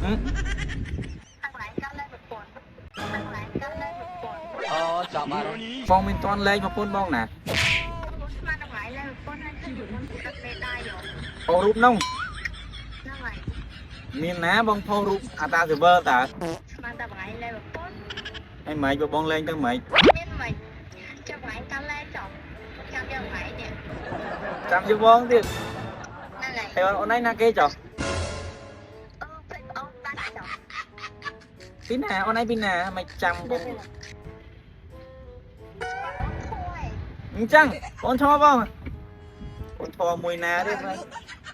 អូចាប់បានបងមានតន់លេងប្រពន្ធបងណាផុសរូបនោះមានណាបងផុសរូបអាតាស៊ីវើតើហើយម៉េចបងលេងទៅម៉េចចាំយបងទៀតហើយអូនឯងណាគេចុះពីណាអូនឯងពីណាមិនចាំបងអញ្ចឹងអូនឈរបងអូនឈរមួយណាទៀត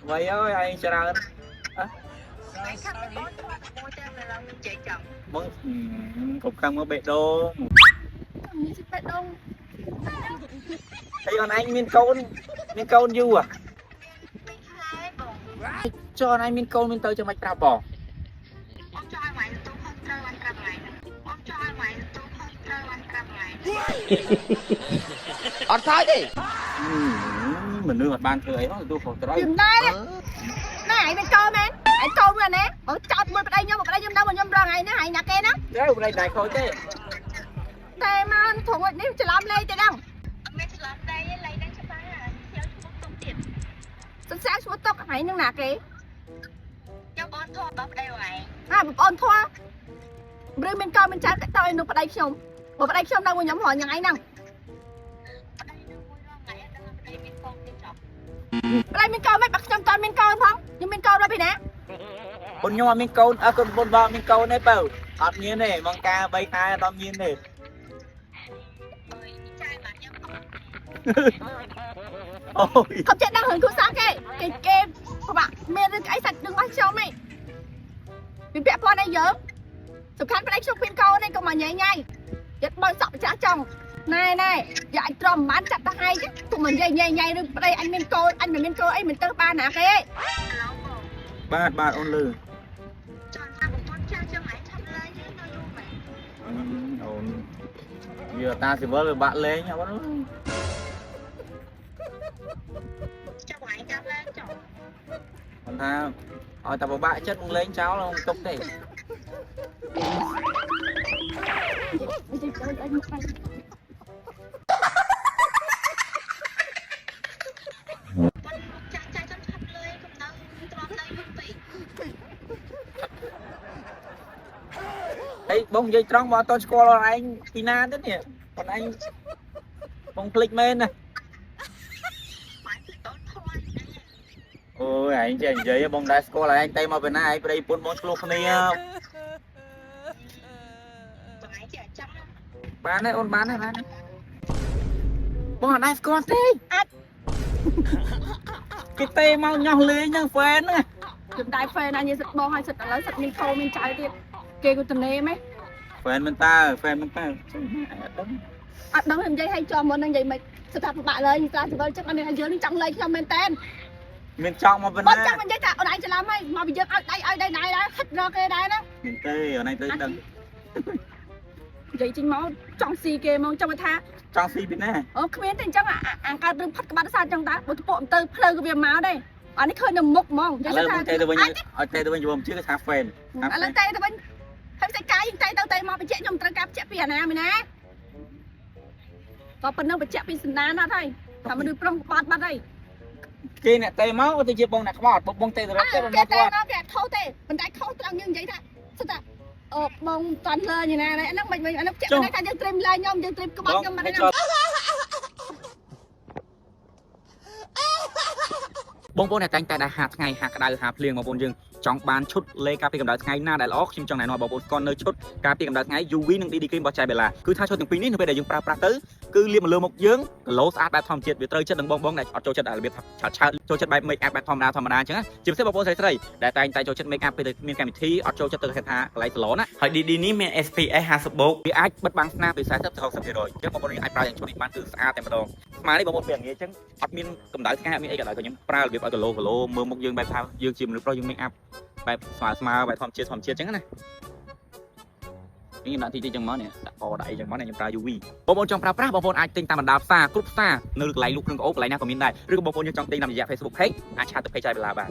វ៉ៃអើយឯងច្រើនបងគ្រប់ខាងមកបេះដូងហើយអូនឯងមានកូនយូរចុះអូនឯងមានកូនមានទៅចាំមិនប្រាប់បងអត់សើចទេមនុស្សអត់បានធ្វើអីផងទូខុសត្រូវជំដែរណែឯងមានកូនមែនឯងកូនមែនណាបងចោតមួយប្តីខ្ញុំប្តីខ្ញុំដឹងខ្ញុំរងឯងណាឯងណាគេណាទេប្តីដែរខូចទេតែមកធំនេះច្រឡំលេងទេដឹងមិនច្រឡំដែរលេងនឹងច្បាស់ខ្ញុំឈ្មោះទុកទៀតសិក្សាឈ្មោះទុកឯងនឹងណាគេខ្ញុំអូនធំបងប្តីបងឯងបងប្អូនធំឬមានកូនមានចៅទៅឲ្យនឹងប្តីខ្ញុំបើប្តីខ្ញុំដឹងខ្ញុំរងយ៉ាងឯងហ្នឹងប្តីមានកូនមិនបើខ្ញុំតើមានកូនផងខ្ញុំមានកូនដល់ពីណាបុនខ្ញុំអត់មានកូនអើកូនបុនបងមានកូនទេបើអត់មានទេមកការ3ខែអត់មានទេអូយខ្ញុំចេះដឹងរឿងគ្រួសារគេពិបាកមានរឿងអីសាច់នឹងរបស់ខ្ញុំហីពីពាក់ព័ន្ធអីយើងសំខាន់ប្តីខ្ញុំមានកូនឯងកុំមកញ៉ៃញ៉ៃចិត្តបើសក់ចាស់ចង់ណែយ៉ាអញទ្រាំមិនបានចាត់ទៅហើយទុំមកញ៉ៃរឿងប្តីអញមានកូនអញមិនមានកូនអីមិនទៅបានណាគេបាទអូនលឺចង់ថាបងប្អូនចាស់ចាំឯងឆាប់លេងទៅយូរមែនអូនវាតាស៊ីវិលវាបាក់លេងអូនចាំឯងចាំលេងចុះគាត់ថាឲ្យតែបបាក់ចិត្តនឹងលេងចោលkhôngទុកទេអីបងនិយាយត្រង់មកអត់តស្គាល់ខ្លួនឯងពីណាទេនេះខ្លួនឯងបងភ្លេចមែនណាអូយឯងចេះនិយាយបងដែរស្គាល់ឯងតែមកពីណាឯងប្តីពុនបងឆ្លោះគ្នាបានទេអូនបានទេបងអត់ដែរស្គាល់ទេអាចគេទេមកញ៉ោះលេងហ្នឹងហ្វេនហ្នឹងខ្ញុំដែរហ្វេនអញនិយាយសិតបងឲ្យសិតឥឡូវសិតមានកូនមានចៅទៀតគេក៏ត្នេមហ៎ហ្វេនមិនតើអត់ដឹងខ្ញុំនិយាយឲ្យចំមុនហ្នឹងនិយាយមិនស្ថាបបាក់លើស្ថាបចឹងអត់យើងនឹងចង់លេងខ្ញុំមែនតើមានចង់មកប៉ុណ្ណាបងចង់និយាយថាអូនឯងច្រឡំហីមកពីយើងឲ្យដៃដែរហិតរកគេដែរណាមានទេអូនឯងទៅដឹងនិយាយចេញមកចង់ស៊ីគេមកចង់ថាចង់ស៊ីពីណាអូគ្មានទេអញ្ចឹងអាកើតរឿងផាត់ក្បាត់សាអញ្ចឹងតាបើទៅទៅផ្លូវក៏វាមកដែរអានេះឃើញនៅមុខហ្មងនិយាយថាទៅវិញឲ្យទៅវិញយំជឿថាហ្វេនឥឡូវទៅវិញហើយតែកាយយើងទៅមកបញ្ជាក់ខ្ញុំត្រូវការបញ្ជាក់ពីអាណាមីណាក៏ប៉ុណ្ណឹងបញ្ជាក់ពីសណ្ដានអត់ហើយថាមនុស្សប្រុងក្បត់បាត់ហើយគេអ្នកទៅមកទៅជាបងអ្នកក្បត់បងទៅរត់ទៅបងគាត់គេខុសទេប៉ុន្តែខុសត្រង់យើងនិយាយថាសិតថាអូបងតន់លើយ៉ាងណាហ្នឹងមិនអានោះបញ្ជាក់ថាយើងត្រៀមឡើងខ្ញុំយើងត្រៀមក្បត់ខ្ញុំមិនហ្នឹងបងប្អូនតែងតែហាត់ថ្ងៃហាត់ក្តៅហាត់ភ្លៀងបងប្អូនយើងចង់បានឈុតលេការពារកម្ដៅថ្ងៃណាដែលល្អខ្ញុំចង់ណែនាំបងប្អូនស្គាល់នៅឈុតការពារកម្ដៅថ្ងៃ UV និង DD cream របស់ Chai Bella គឺថាឈុតទាំងពីរនេះនៅពេលដែលយើងប្រើប្រាស់ទៅគឺលាបមកលើមុខយើងគីឡូស្អាតបែបធម្មជាតិវាត្រូវចិត្តនឹងបងដែលអត់ចូលចិត្តរបៀបឆើតចូលចិត្តបែប make up បែបធម្មតាអញ្ចឹងជាពិសេសបងប្អូនស្រីដែលតែងតែចូលចិត្ត make up ពេលមានកម្មវិធីអត់ចូលចិត្តទៅគេថាកន្លែង salon ណាហើយ DD នេះមាន SPF 50បូកវាអាចបិទបាំងស្នាមពី40ទៅ60%អញ្ចឹងបងប្អូនអាចប្រើយ៉ាងឈុតនេះបានគឺស្អាតតែម្ដងស្មានេះបងប្អូនពេលងាយអញ្ចឹងអត់មានកម្ដៅថ្ងៃអត់មានអីក៏ដោយខ្ញុំប្រើរបៀបឲ្យគីឡូមើលមុខយើងបែបថាយើងជាមនុស្សប្រុសយើង make up បែបស្មើបែបធម្មជាតិអញ្ចឹងណានេះខ្ញុំដាក់ទីចឹងមកនេះដាក់កដាក់អីចឹងមកនេះខ្ញុំប្រើ UV បងប្អូនចង់ប្រើប្រាស់បងប្អូនអាចទិញតាមបណ្ដាផ្សារគ្រប់ផ្សារនៅកន្លែងលក់គ្រឿងក្អោបកន្លែងណាក៏មានដែរឬក៏បងប្អូនចង់ទិញតាមរយៈ Facebook Page អាចឆាតទៅ Page Chai Bella បាន